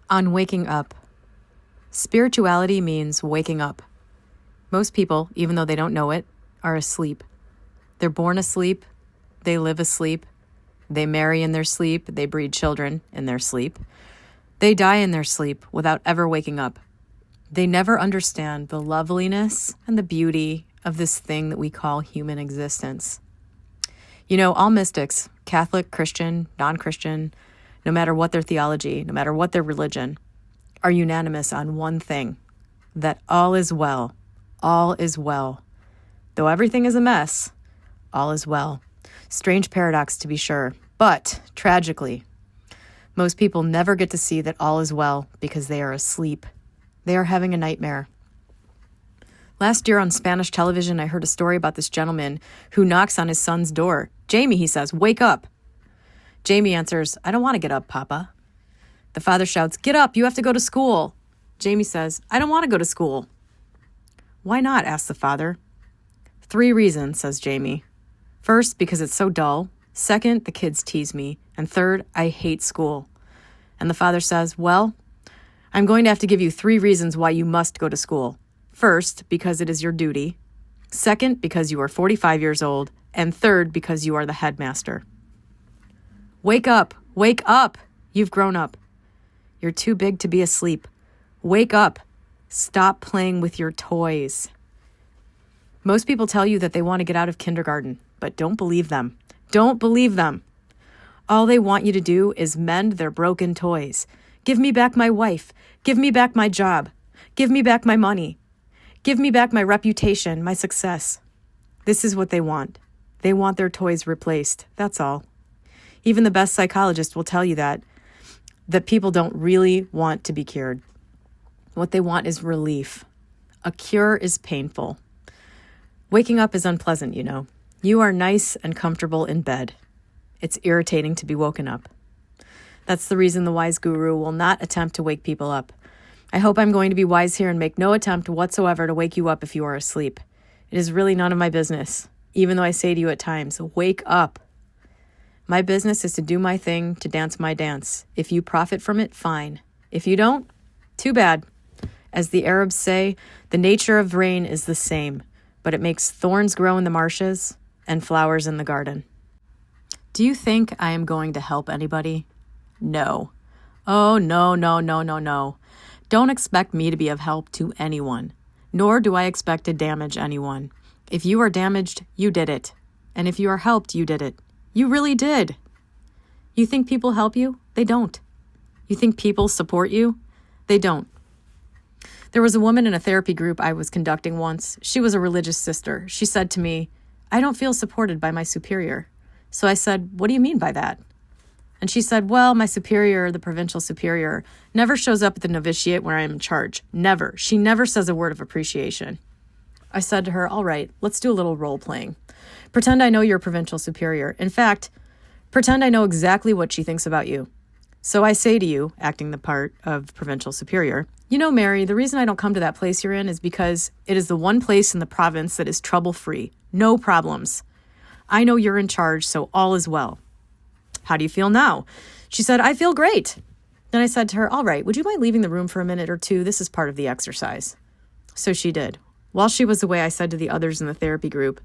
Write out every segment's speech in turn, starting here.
On waking up. Spirituality means waking up. Most people, even though they don't know it, are asleep. They're born asleep. They live asleep. They marry in their sleep. They breed children in their sleep. They die in their sleep without ever waking up. They never understand the loveliness and the beauty of this thing that we call human existence. You know, all mystics, Catholic, Christian, non-Christian, no matter what their theology, no matter what their religion, are unanimous on one thing, that all is well. All is well. Though everything is a mess, all is well. Strange paradox, to be sure, but tragically, most people never get to see that all is well because they are asleep. They are having a nightmare. Last year on Spanish television, I heard a story about this gentleman who knocks on his son's door. Jamie, he says, wake up. Jamie answers, I don't want to get up, Papa. The father shouts, get up, you have to go to school. Jamie says, I don't want to go to school. Why not? Asks the father. 3 reasons, says Jamie. First, because it's so dull. Second, the kids tease me. And third, I hate school. And the father says, well, I'm going to have to give you 3 reasons why you must go to school. First, because it is your duty. Second, because you are 45 years old. And third, because you are the headmaster. Wake up! Wake up! You've grown up. You're too big to be asleep. Wake up! Stop playing with your toys. Most people tell you that they want to get out of kindergarten, but don't believe them. Don't believe them. All they want you to do is mend their broken toys. Give me back my wife. Give me back my job. Give me back my money. Give me back my reputation, my success. This is what they want. They want their toys replaced. That's all. Even the best psychologist will tell you that people don't really want to be cured. What they want is relief. A cure is painful. Waking up is unpleasant, you know. You are nice and comfortable in bed. It's irritating to be woken up. That's the reason the wise guru will not attempt to wake people up. I hope I'm going to be wise here and make no attempt whatsoever to wake you up if you are asleep. It is really none of my business, even though I say to you at times, wake up. My business is to do my thing, to dance my dance. If you profit from it, fine. If you don't, too bad. As the Arabs say, the nature of rain is the same, but it makes thorns grow in the marshes and flowers in the garden. Do you think I am going to help anybody? No. Oh, no, no, no, no, no. Don't expect me to be of help to anyone, nor do I expect to damage anyone. If you are damaged, you did it. And if you are helped, you did it. You really did. You think people help you? They don't. You think people support you? They don't. There was a woman in a therapy group I was conducting once. She was a religious sister. She said to me, I don't feel supported by my superior. So I said, what do you mean by that? And she said, well, my superior, the provincial superior, never shows up at the novitiate where I am in charge. Never. She never says a word of appreciation. I said to her, all right, let's do a little role playing. Pretend I know your provincial superior. In fact, pretend I know exactly what she thinks about you. So I say to you, acting the part of provincial superior, you know, Mary, the reason I don't come to that place you're in is because it is the one place in the province that is trouble-free. No problems. I know you're in charge, so all is well. How do you feel now? She said, I feel great. Then I said to her, all right, would you mind leaving the room for a minute or two? This is part of the exercise. So she did. While she was away, I said to the others in the therapy group,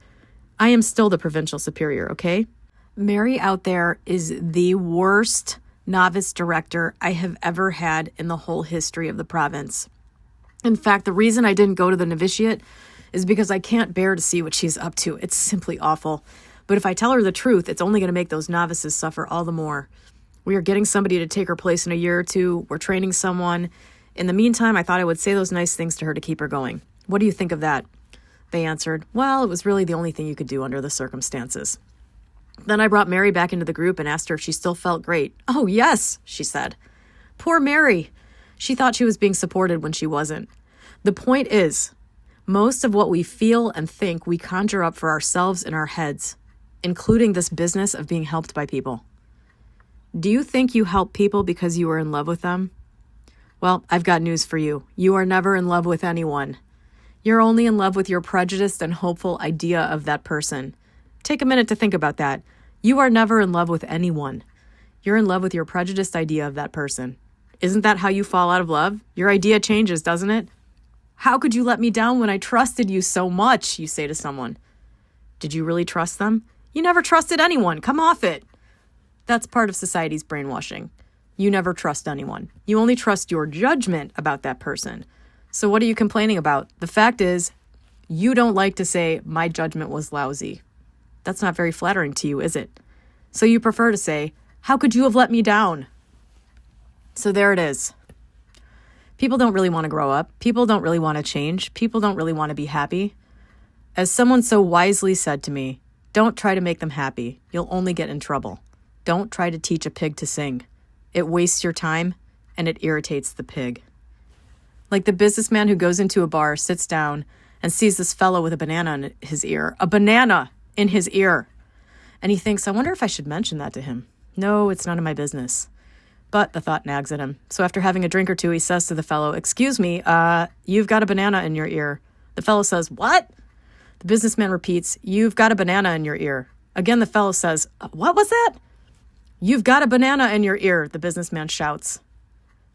I am still the provincial superior, okay? Mary out there is the worst novice director I have ever had in the whole history of the province. In fact, the reason I didn't go to the novitiate is because I can't bear to see what she's up to. It's simply awful. But if I tell her the truth, it's only going to make those novices suffer all the more. We are getting somebody to take her place in a year or two. We're training someone. In the meantime, I thought I would say those nice things to her to keep her going. What do you think of that? They answered, well, it was really the only thing you could do under the circumstances. Then I brought Mary back into the group and asked her if she still felt great. Oh, yes, she said. Poor Mary. She thought she was being supported when she wasn't. The point is, most of what we feel and think we conjure up for ourselves in our heads, including this business of being helped by people. Do you think you help people because you are in love with them? Well, I've got news for you. You are never in love with anyone. You're only in love with your prejudiced and hopeful idea of that person. Take a minute to think about that. You are never in love with anyone. You're in love with your prejudiced idea of that person. Isn't that how you fall out of love? Your idea changes, doesn't it? How could you let me down when I trusted you so much, you say to someone. Did you really trust them? You never trusted anyone. Come off it. That's part of society's brainwashing. You never trust anyone. You only trust your judgment about that person. So what are you complaining about? The fact is, you don't like to say, my judgment was lousy. That's not very flattering to you, is it? So you prefer to say, how could you have let me down? So there it is. People don't really want to grow up. People don't really want to change. People don't really want to be happy. As someone so wisely said to me, don't try to make them happy. You'll only get in trouble. Don't try to teach a pig to sing. It wastes your time and it irritates the pig. Like the businessman who goes into a bar, sits down, and sees this fellow with a banana in his ear. A banana in his ear. And he thinks, I wonder if I should mention that to him. No, it's none of my business. But the thought nags at him. So after having a drink or two, he says to the fellow, excuse me, you've got a banana in your ear. The fellow says, what? The businessman repeats, you've got a banana in your ear. Again, the fellow says, what was that? You've got a banana in your ear, the businessman shouts.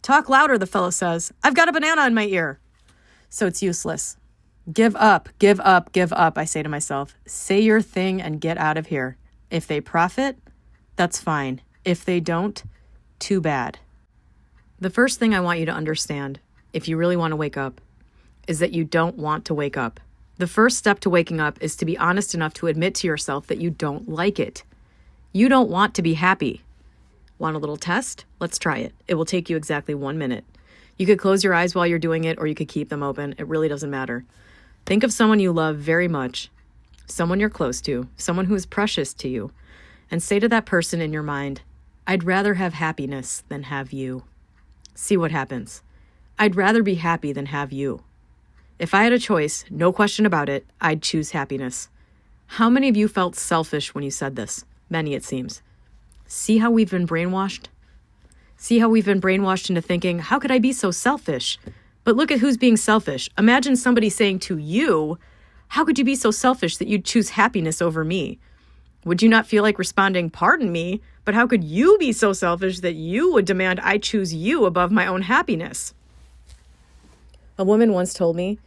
Talk louder, the fellow says. I've got a banana in my ear. So it's useless. Give up, give up, give up, I say to myself. Say your thing and get out of here. If they profit, that's fine. If they don't, too bad. The first thing I want you to understand, if you really want to wake up, is that you don't want to wake up. The first step to waking up is to be honest enough to admit to yourself that you don't like it. You don't want to be happy. Want a little test? Let's try it. It will take you exactly 1 minute. You could close your eyes while you're doing it, or you could keep them open. It really doesn't matter. Think of someone you love very much, someone you're close to, someone who is precious to you, and say to that person in your mind, I'd rather have happiness than have you. See what happens. I'd rather be happy than have you. If I had a choice, no question about it, I'd choose happiness. How many of you felt selfish when you said this? Many, it seems. See how we've been brainwashed? See how we've been brainwashed into thinking, how could I be so selfish? But look at who's being selfish. Imagine somebody saying to you, how could you be so selfish that you'd choose happiness over me? Would you not feel like responding, pardon me, but how could you be so selfish that you would demand I choose you above my own happiness? A woman once told me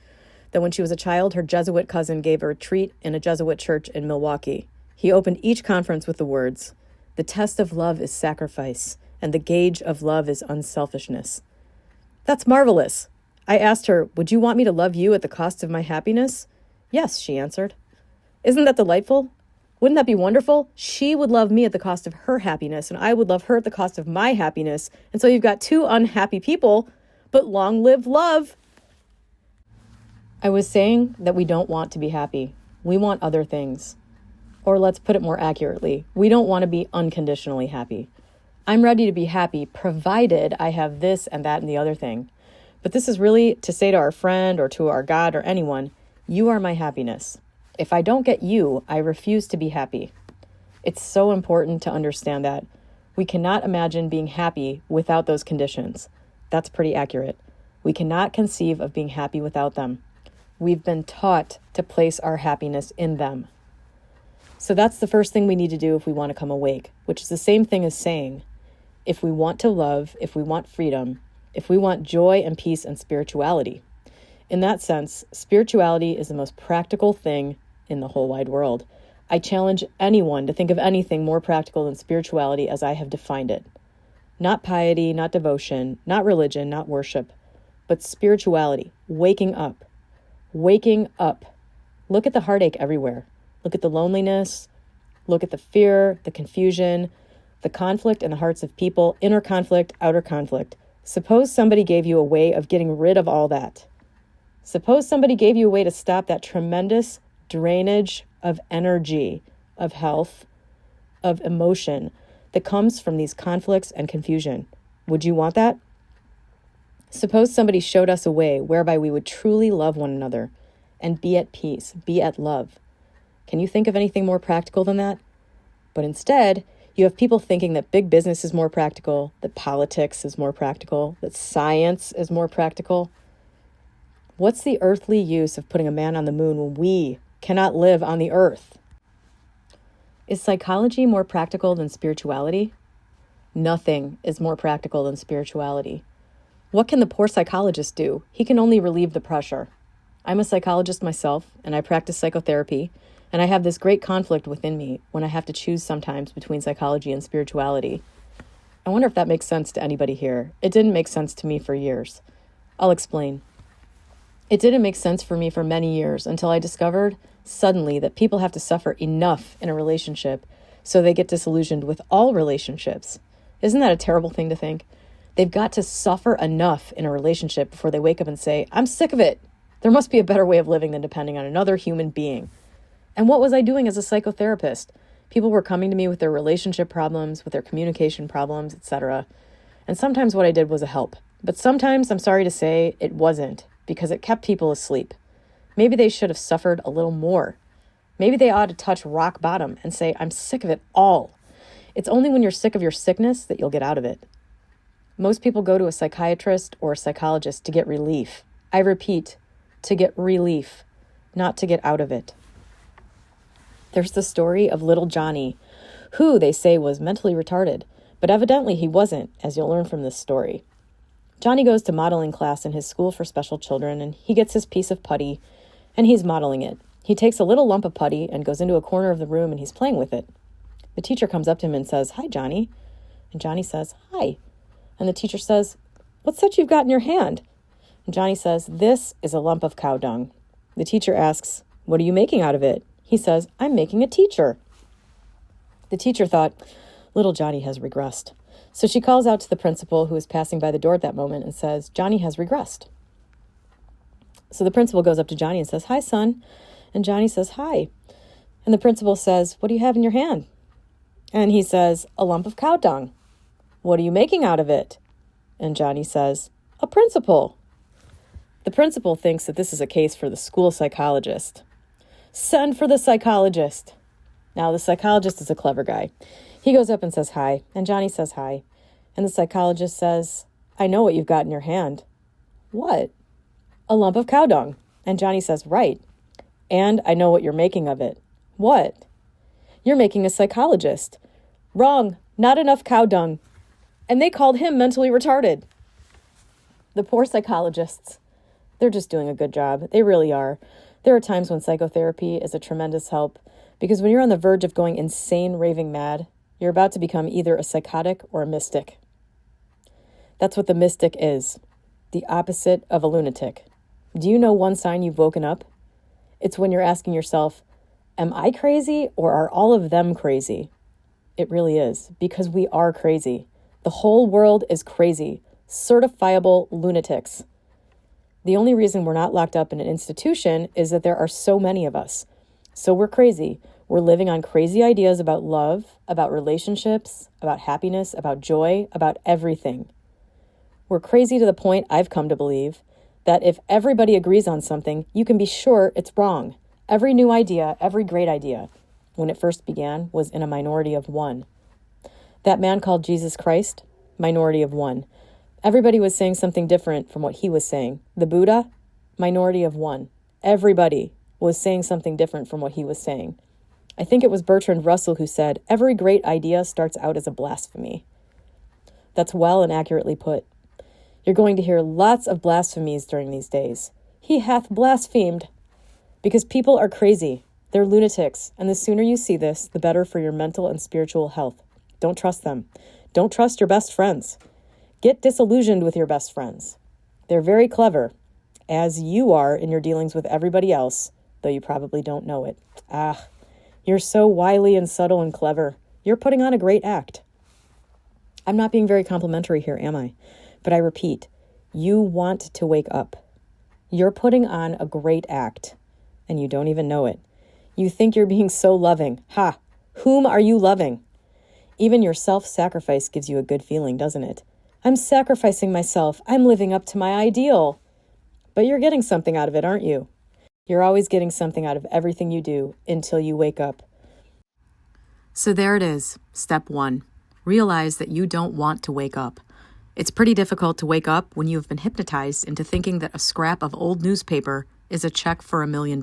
that when she was a child, her Jesuit cousin gave a retreat in a Jesuit church in Milwaukee. He opened each conference with the words, the test of love is sacrifice, and the gauge of love is unselfishness. That's marvelous. I asked her, would you want me to love you at the cost of my happiness? Yes, she answered. Isn't that delightful? Wouldn't that be wonderful? She would love me at the cost of her happiness, and I would love her at the cost of my happiness. And so you've got two unhappy people, but long live love. I was saying that we don't want to be happy. We want other things. Or let's put it more accurately, we don't want to be unconditionally happy. I'm ready to be happy provided I have this and that and the other thing. But this is really to say to our friend or to our God or anyone, you are my happiness. If I don't get you, I refuse to be happy. It's so important to understand that. We cannot imagine being happy without those conditions. That's pretty accurate. We cannot conceive of being happy without them. We've been taught to place our happiness in them. So that's the first thing we need to do if we want to come awake, which is the same thing as saying, if we want to love, if we want freedom, if we want joy and peace and spirituality. In that sense, spirituality is the most practical thing in the whole wide world. I challenge anyone to think of anything more practical than spirituality as I have defined it. Not piety, not devotion, not religion, not worship, but spirituality, waking up. Waking up. Look at the heartache everywhere. Look at the loneliness. Look at the fear, the confusion, the conflict in the hearts of people, inner conflict, outer conflict. Suppose somebody gave you a way of getting rid of all that. Suppose somebody gave you a way to stop that tremendous drainage of energy, of health, of emotion that comes from these conflicts and confusion. Would you want that? Suppose somebody showed us a way whereby we would truly love one another and be at peace, be at love. Can you think of anything more practical than that? But instead, you have people thinking that big business is more practical, that politics is more practical, that science is more practical. What's the earthly use of putting a man on the moon when we cannot live on the earth? Is psychology more practical than spirituality? Nothing is more practical than spirituality. What can the poor psychologist do? He can only relieve the pressure. I'm a psychologist myself, and I practice psychotherapy, and I have this great conflict within me when I have to choose sometimes between psychology and spirituality. I wonder if that makes sense to anybody here. It didn't make sense to me for years. I'll explain. It didn't make sense for me for many years until I discovered suddenly that people have to suffer enough in a relationship so they get disillusioned with all relationships. Isn't that a terrible thing to think? They've got to suffer enough in a relationship before they wake up and say, I'm sick of it. There must be a better way of living than depending on another human being. And what was I doing as a psychotherapist? People were coming to me with their relationship problems, with their communication problems, etc. And sometimes what I did was a help. But sometimes, I'm sorry to say, it wasn't, because it kept people asleep. Maybe they should have suffered a little more. Maybe they ought to touch rock bottom and say, I'm sick of it all. It's only when you're sick of your sickness that you'll get out of it. Most people go to a psychiatrist or a psychologist to get relief. I repeat, to get relief, not to get out of it. There's the story of little Johnny, who they say was mentally retarded, but evidently he wasn't, as you'll learn from this story. Johnny goes to modeling class in his school for special children, and he gets his piece of putty, and he's modeling it. He takes a little lump of putty and goes into a corner of the room, and he's playing with it. The teacher comes up to him and says, Hi, Johnny. And Johnny says, Hi. And the teacher says, What's that you've got in your hand? And Johnny says, This is a lump of cow dung. The teacher asks, What are you making out of it? He says, I'm making a teacher. The teacher thought, little Johnny has regressed. So she calls out to the principal, who is passing by the door at that moment, and says, Johnny has regressed. So the principal goes up to Johnny and says, Hi, son. And Johnny says, Hi. And the principal says, What do you have in your hand? And he says, A lump of cow dung. What are you making out of it? And Johnny says, A principal. The principal thinks that this is a case for the school psychologist. Send for the psychologist. Now, the psychologist is a clever guy. He goes up and says hi, and Johnny says hi. And the psychologist says, I know what you've got in your hand. What? A lump of cow dung. And Johnny says, right. And I know what you're making of it. What? You're making a psychologist. Wrong. Not enough cow dung. And they called him mentally retarded. The poor psychologists. They're just doing a good job. They really are. There are times when psychotherapy is a tremendous help, because when you're on the verge of going insane, raving mad, you're about to become either a psychotic or a mystic. That's what the mystic is, the opposite of a lunatic. Do you know one sign you've woken up? It's when you're asking yourself, am I crazy or are all of them crazy? It really is, because we are crazy. The whole world is crazy, certifiable lunatics. The only reason we're not locked up in an institution is that there are so many of us. So we're crazy. We're living on crazy ideas about love, about relationships, about happiness, about joy, about everything. We're crazy to the point, I've come to believe, that if everybody agrees on something, you can be sure it's wrong. Every new idea, every great idea, when it first began, was in a minority of one. That man called Jesus Christ, minority of one. Everybody was saying something different from what he was saying. The Buddha, minority of one. Everybody was saying something different from what he was saying. I think it was Bertrand Russell who said, every great idea starts out as a blasphemy. That's well and accurately put. You're going to hear lots of blasphemies during these days. He hath blasphemed. Because people are crazy. They're lunatics. And the sooner you see this, the better for your mental and spiritual health. Don't trust them. Don't trust your best friends. Get disillusioned with your best friends. They're very clever, as you are in your dealings with everybody else, though you probably don't know it. You're so wily and subtle and clever. You're putting on a great act. I'm not being very complimentary here, am I? But I repeat, you want to wake up. You're putting on a great act, and you don't even know it. You think you're being so loving. Ha! Whom are you loving? Even your self-sacrifice gives you a good feeling, doesn't it? I'm sacrificing myself. I'm living up to my ideal. But you're getting something out of it, aren't you? You're always getting something out of everything you do until you wake up. So there it is. Step 1. Realize that you don't want to wake up. It's pretty difficult to wake up when you've been hypnotized into thinking that a scrap of old newspaper is a check for $1 million.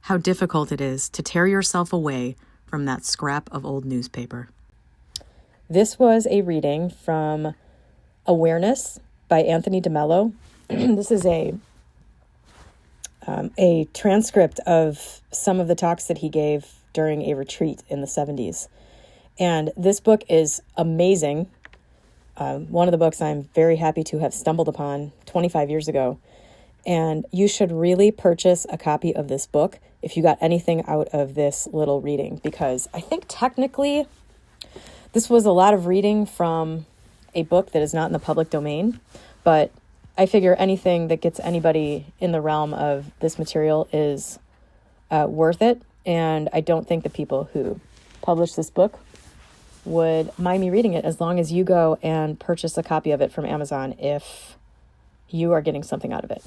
How difficult it is to tear yourself away from that scrap of old newspaper. This was a reading from Awareness by Anthony DeMello. This is a transcript of some of the talks that he gave during a retreat in the 70s. And this book is amazing. One of the books I'm very happy to have stumbled upon 25 years ago. And you should really purchase a copy of this book if you got anything out of this little reading, because I think technically this was a lot of reading from a book that is not in the public domain, but I figure anything that gets anybody in the realm of this material is worth it. And I don't think the people who published this book would mind me reading it, as long as you go and purchase a copy of it from Amazon if you are getting something out of it.